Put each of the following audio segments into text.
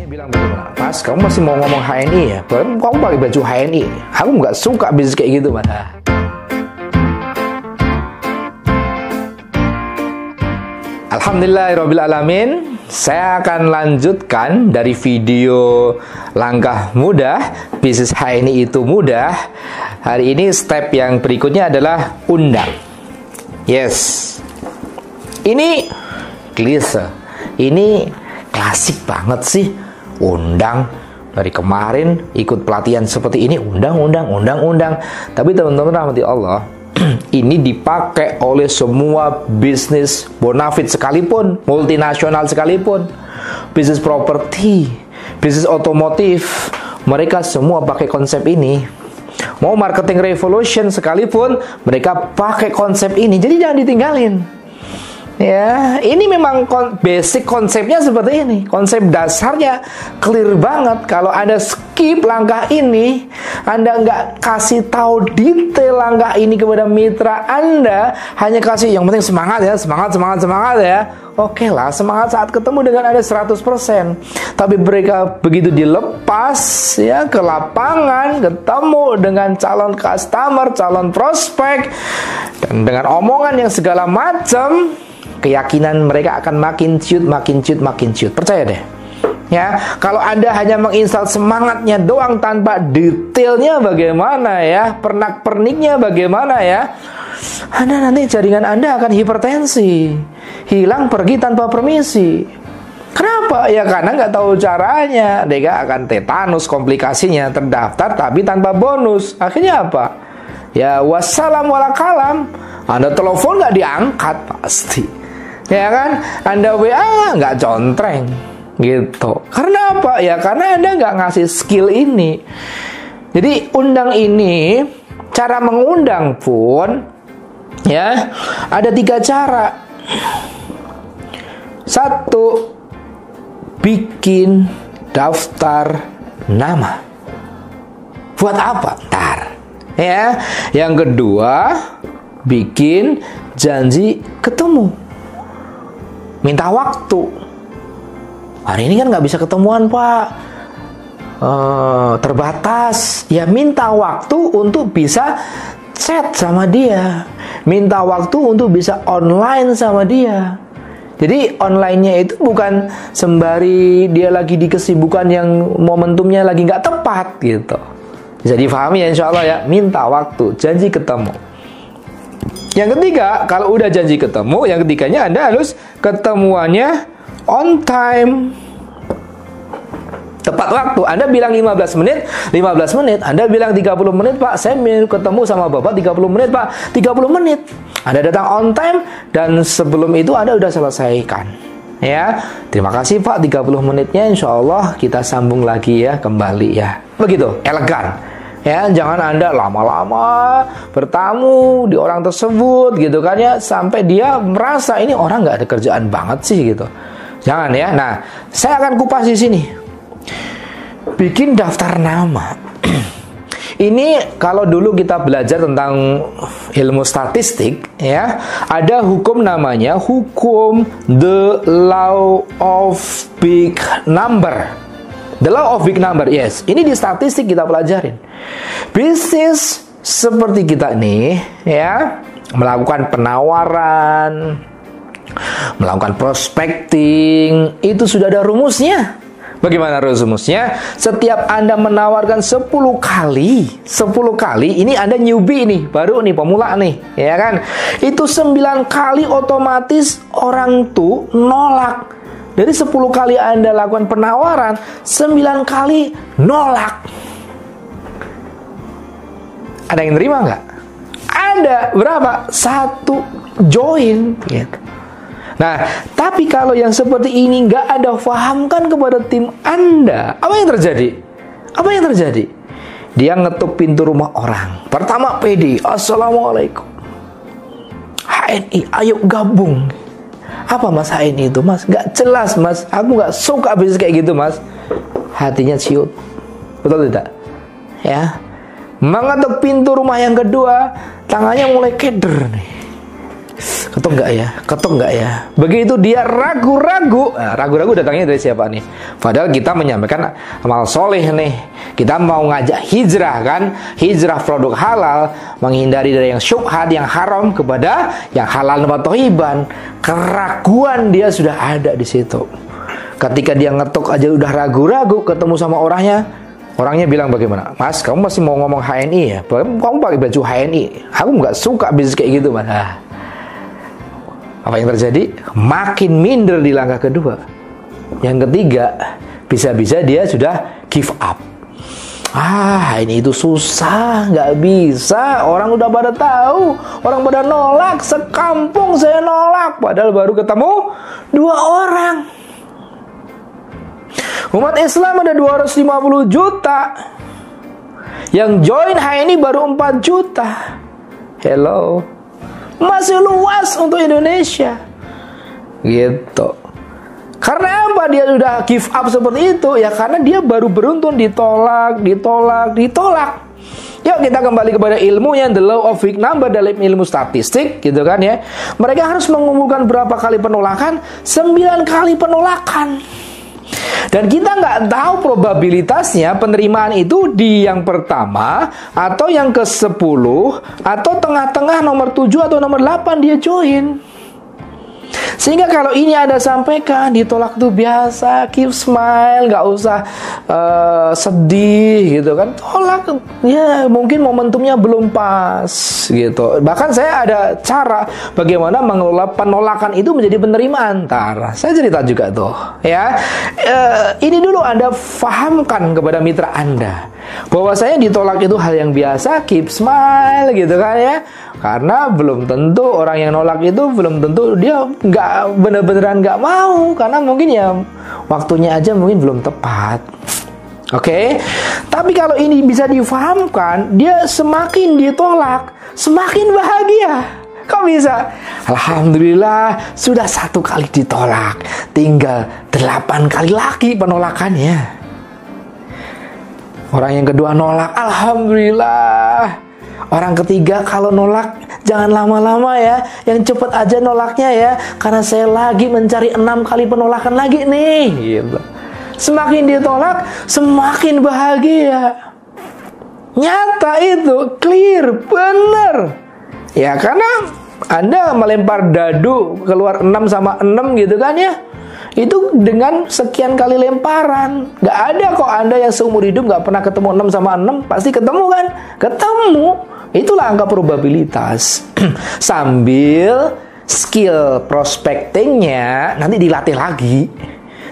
bilang bagaimana? Mas, kamu masih mau ngomong HNI ya? Kamu pakai baju HNI. Aku nggak suka bisnis kayak gitu, Mas. Alhamdulillahirrabbilalamin. Saya akan lanjutkan dari video langkah mudah, bisnis HNI itu mudah. Hari ini step yang berikutnya adalah undang. Yes. Ini klise. Ini klasik banget sih. Undang. Dari kemarin ikut pelatihan seperti ini, undang. Tapi teman-teman rahmati Allah, ini dipakai oleh semua bisnis bonafit sekalipun, multinasional sekalipun, bisnis properti, bisnis otomotif, mereka semua pakai konsep ini. Mau marketing revolution sekalipun, mereka pakai konsep ini. Jadi jangan ditinggalin. Ya, ini memang basic konsepnya seperti ini. Konsep dasarnya clear banget. Kalau Anda skip langkah ini, Anda nggak kasih tahu detail langkah ini kepada mitra Anda, hanya kasih yang penting semangat ya, semangat ya. Oke lah, semangat saat ketemu dengan Anda 100%. Tapi mereka begitu dilepas ya ke lapangan, ketemu dengan calon customer, calon prospek, dan dengan omongan yang segala macam, keyakinan mereka akan makin ciut. Percaya deh. Ya, kalau Anda hanya menginstal semangatnya doang tanpa detailnya bagaimana ya, pernak-perniknya bagaimana ya, Anda nanti jaringan Anda akan hipertensi, hilang pergi tanpa permisi. Kenapa? Ya karena nggak tahu caranya. Mereka akan tetanus komplikasinya, terdaftar tapi tanpa bonus. Akhirnya apa? Ya wassalam walakalam. Anda telepon nggak diangkat pasti. Ya kan? Anda WA nggak contreng gitu. Karena apa? Ya karena Anda nggak ngasih skill ini. Jadi undang ini, cara mengundang pun ya ada 3 cara. 1, bikin daftar nama. Buat apa? Ntar. Ya. Yang kedua, bikin janji ketemu. Minta waktu. Hari ini kan nggak bisa ketemuan, Pak. Terbatas. Ya minta waktu untuk bisa chat sama dia. Minta waktu untuk bisa online sama dia. Jadi online-nya itu bukan sembari dia lagi di kesibukan yang momentumnya lagi nggak tepat gitu. Bisa difahami ya insya Allah ya. Minta waktu, janji ketemu. Yang ketiga, kalau udah janji ketemu, yang ketiganya Anda harus ketemuannya on time. Tepat waktu. Anda bilang 15 menit. Anda bilang 30 menit, Pak. Saya mau ketemu sama Bapak 30 menit, Pak. 30 menit. Anda datang on time dan sebelum itu Anda udah selesaikan. Ya. Terima kasih, Pak. 30 menitnya insya Allah kita sambung lagi ya, kembali ya. Begitu, elegan. Ya, jangan Anda lama-lama bertamu di orang tersebut gitu kan ya, sampai dia merasa ini orang nggak ada kerjaan banget sih gitu. Jangan ya. Nah, saya akan kupas di sini. Bikin daftar nama. Ini kalau dulu kita belajar tentang ilmu statistik ya, ada hukum namanya hukum the law of big number. The law of big number, yes. Ini di statistik kita pelajarin. Bisnis seperti kita nih, ya, melakukan penawaran, melakukan prospecting, itu sudah ada rumusnya. Bagaimana rumusnya? Setiap Anda menawarkan 10 kali, ini Anda newbie nih, baru nih, pemula nih, ya kan? Itu 9 kali otomatis orang tuh nolak. Dari 10 kali Anda lakukan penawaran, 9 kali nolak. Ada yang nerima nggak? Ada. Berapa? 1 join. Gitu. Nah, tapi kalau yang seperti ini nggak Anda fahamkan kepada tim Anda, apa yang terjadi? Dia ngetuk pintu rumah orang. Pertama pede, assalamualaikum. HNI, ayo gabung. Apa Mas HNI itu, Mas? Nggak jelas, Mas. Aku nggak suka bisnis kayak gitu, Mas. Hatinya ciut. Betul tidak? Ya. Mengetuk pintu rumah yang kedua, tangannya mulai keder nih. Ketok nggak ya? Ketok nggak ya? Begitu dia ragu-ragu, nah, ragu-ragu datangnya dari siapa nih? Padahal kita menyampaikan amal soleh nih. Kita mau ngajak hijrah kan? Hijrah produk halal, menghindari dari yang syubhat, yang haram kepada yang halal wa thayyiban. Keraguan dia sudah ada di situ. Ketika dia ngetok aja udah ragu-ragu, ketemu sama orangnya bilang bagaimana? Mas, kamu masih mau ngomong HNI ya? Kamu pakai baju HNI. Aku nggak suka bisnis kayak gitu, Mas. Nah, apa yang terjadi? Makin minder di langkah kedua. Yang ketiga, bisa-bisa dia sudah give up. Ini itu susah, nggak bisa. Orang udah pada tahu, orang pada nolak, sekampung saya nolak. Padahal baru ketemu 2 orang. Umat Islam ada 250 juta. Yang join HNI baru 4 juta. Hello. Masih luas untuk Indonesia. Gitu. Karena apa dia sudah give up seperti itu? Ya karena dia baru beruntun ditolak. Yuk kita kembali kepada ilmunya, the law of big number dalam ilmu statistik, gitu kan ya. Mereka harus mengumpulkan berapa kali penolakan? 9 kali penolakan. Dan kita nggak tahu probabilitasnya penerimaan itu di yang pertama atau yang ke-10 atau tengah-tengah nomor 7 atau nomor 8 dia join. Sehingga kalau ini ada sampaikan, ditolak tuh biasa, keep smile, nggak usah sedih gitu kan. Tolak, ya mungkin momentumnya belum pas gitu. Bahkan saya ada cara bagaimana mengelola penolakan itu menjadi penerimaan. Ntar saya cerita juga tuh ya. Ini dulu Anda fahamkan kepada mitra Anda bahwasanya ditolak itu hal yang biasa, keep smile gitu kan ya. Karena belum tentu orang yang nolak itu belum tentu dia nggak bener-beneran nggak mau, karena mungkin ya waktunya aja mungkin belum tepat. Oke, tapi kalau ini bisa difahamkan, dia semakin ditolak semakin bahagia. Kok bisa? Alhamdulillah sudah 1 kali ditolak, tinggal 8 kali lagi penolakannya. Orang yang kedua nolak, alhamdulillah. Orang ketiga kalau nolak jangan lama-lama ya, yang cepet aja nolaknya ya, karena saya lagi mencari 6 kali penolakan lagi nih gitu. Semakin ditolak semakin bahagia. Nyata itu, clear, bener ya, karena Anda melempar dadu keluar 6 sama 6 gitu kan ya, itu dengan sekian kali lemparan. Gak ada kok Anda yang seumur hidup gak pernah ketemu 6 sama 6. Pasti ketemu kan? Ketemu. Itulah angka probabilitas. Sambil skill prospectingnya nanti dilatih lagi,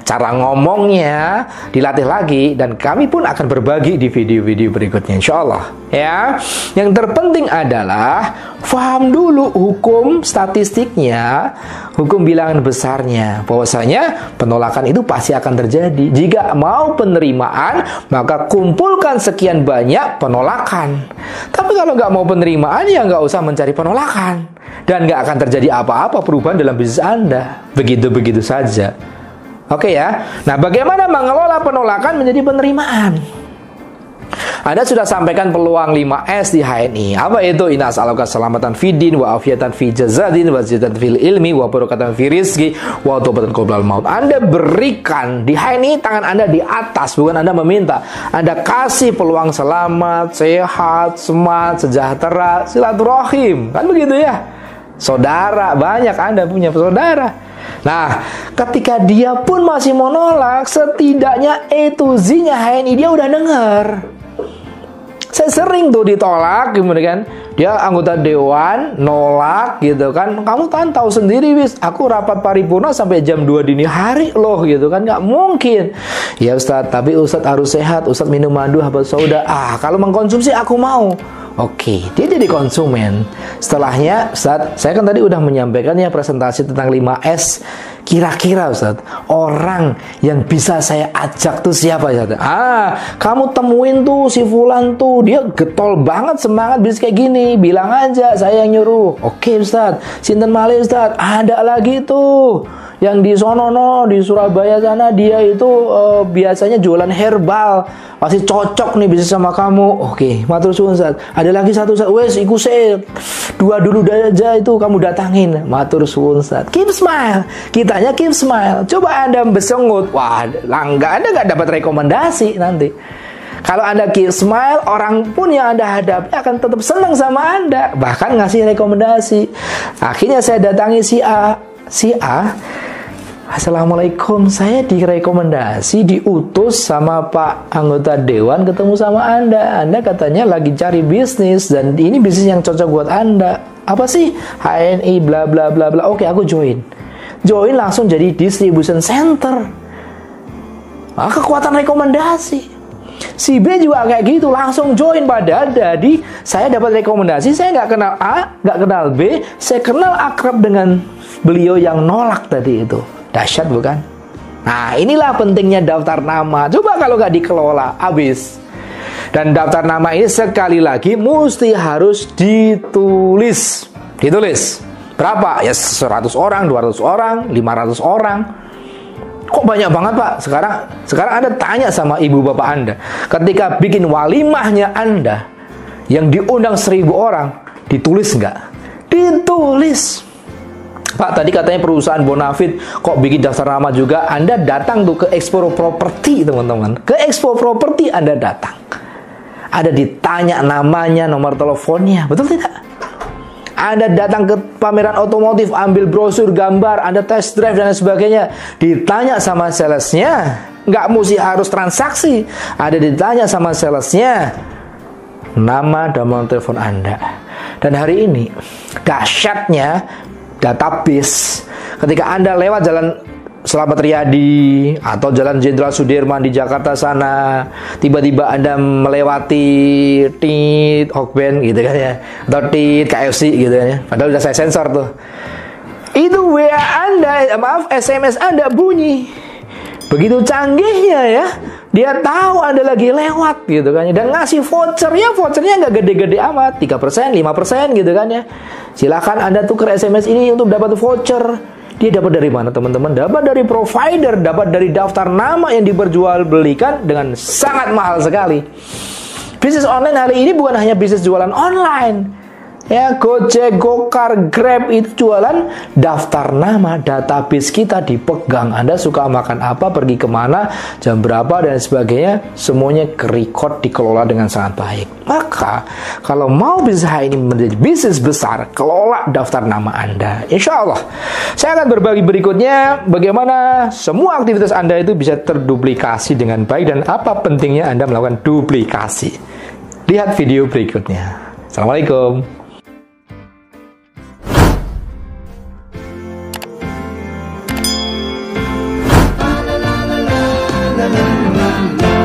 cara ngomongnya dilatih lagi, dan kami pun akan berbagi di video-video berikutnya insya Allah ya. Yang terpenting adalah paham dulu hukum statistiknya, hukum bilangan besarnya, bahwasanya penolakan itu pasti akan terjadi. Jika mau penerimaan, maka kumpulkan sekian banyak penolakan. Tapi kalau nggak mau penerimaan, ya nggak usah mencari penolakan, dan nggak akan terjadi apa-apa perubahan dalam bisnis Anda. Begitu-begitu saja. Oke ya. Nah, bagaimana mengelola penolakan menjadi penerimaan? Anda sudah sampaikan peluang 5S di HNI. Apa itu? Inna as'aluka salamatan fidin wa afiatan fi jazadin wa zidatan fil ilmi wa barakatan fi rizki wa taubatan qoblal maut. Anda berikan di HNI, tangan Anda di atas, bukan Anda meminta. Anda kasih peluang selamat, sehat, semangat, sejahtera, silaturahim. Kan begitu ya? Saudara, banyak Anda punya saudara. Nah, ketika dia pun masih mau nolak, setidaknya to Z-nya HNI dia udah dengar. Saya sering tuh ditolak, kemudian dia anggota dewan nolak gitu kan. Kamu kan tahu sendiri wis, aku rapat paripurna sampai jam 2 dini hari loh gitu kan, nggak mungkin. Ya Ustadz, tapi Ustadz harus sehat, Ustadz minum madu habat soda. Kalau mengkonsumsi aku mau. Oke, dia jadi konsumen. Setelahnya, Ustadz, saya kan tadi udah menyampaikan ya presentasi tentang 5S. Kira-kira Ustadz, orang yang bisa saya ajak tuh siapa Ustadz? Kamu temuin tuh si Fulan tuh, dia getol banget semangat bisnis kayak gini. Bilang aja saya yang nyuruh. Oke Ustadz, sinten malih Ustadz, ada lagi tuh. yang di sono di Surabaya sana dia itu biasanya jualan herbal, pasti cocok nih bisa sama kamu. Oke, matur suwun Ustaz. Ada lagi satu Ustaz, wes iku se 2 dulu aja itu kamu datangin. Matur suwun Ustaz. Keep smile. Kitanya keep smile. Coba Anda besengut, wah, langga Anda nggak dapat rekomendasi nanti. Kalau Anda keep smile, orang pun yang Anda hadapi akan tetap senang sama Anda, bahkan ngasih rekomendasi. Akhirnya saya datangi si A. Assalamualaikum, saya direkomendasi, diutus sama Pak anggota Dewan ketemu sama Anda. Anda katanya lagi cari bisnis, dan ini bisnis yang cocok buat Anda. Apa sih? HNI, bla bla bla bla. Oke, aku join langsung jadi distribution center. Kekuatan rekomendasi. Si B juga kayak gitu, langsung join. Padahal dari saya dapat rekomendasi, saya nggak kenal A, nggak kenal B, saya kenal akrab dengan beliau yang nolak tadi itu. Dahsyat bukan? Nah, inilah pentingnya daftar nama. Coba kalau nggak dikelola, habis. Dan daftar nama ini sekali lagi mesti harus ditulis. Berapa? Ya 100 orang, 200 orang, 500 orang. Kok banyak banget Pak? Sekarang Anda tanya sama ibu bapak Anda, ketika bikin walimahnya Anda yang diundang 1000 orang, ditulis nggak? Ditulis. Pak, tadi katanya perusahaan Bonafit kok bikin daftar nama juga. Anda datang tuh ke Expo Properti, teman-teman. Ke Expo Properti Anda datang. Ada ditanya namanya, nomor teleponnya, betul tidak? Anda datang ke pameran otomotif, ambil brosur, gambar, Anda test drive dan sebagainya, ditanya sama salesnya. Nggak mesti harus transaksi. Ada ditanya sama salesnya, nama dan nomor telepon Anda. Dan hari ini, dahsyatnya database. Ketika Anda lewat jalan Slamet Riyadi atau jalan Jenderal Sudirman di Jakarta sana, tiba-tiba Anda melewati Tit Hokben gitu kan ya, atau Tit KFC gitu kan ya, padahal udah saya sensor tuh. Itu WA Anda, SMS Anda bunyi. Begitu canggihnya ya, dia tahu Anda lagi lewat gitu kan ya, dan ngasih vouchernya nggak gede-gede amat, 3%, 5% gitu kan ya. Silakan Anda tuker SMS ini untuk dapat voucher. Dia dapat dari mana teman-teman? Dapat dari provider, dapat dari daftar nama yang diperjualbelikan dengan sangat mahal sekali. Bisnis online hari ini bukan hanya bisnis jualan online. Ya, Gojek, Gokar, Grab itu jualan daftar nama, database kita dipegang. Anda suka makan apa, pergi kemana, jam berapa, dan sebagainya, semuanya record, dikelola dengan sangat baik. Maka, kalau mau bisnis ini menjadi bisnis besar, kelola daftar nama Anda. Insya Allah, saya akan berbagi berikutnya bagaimana semua aktivitas Anda itu bisa terduplikasi dengan baik dan apa pentingnya Anda melakukan duplikasi. Lihat video berikutnya. Assalamualaikum. La la la la la la.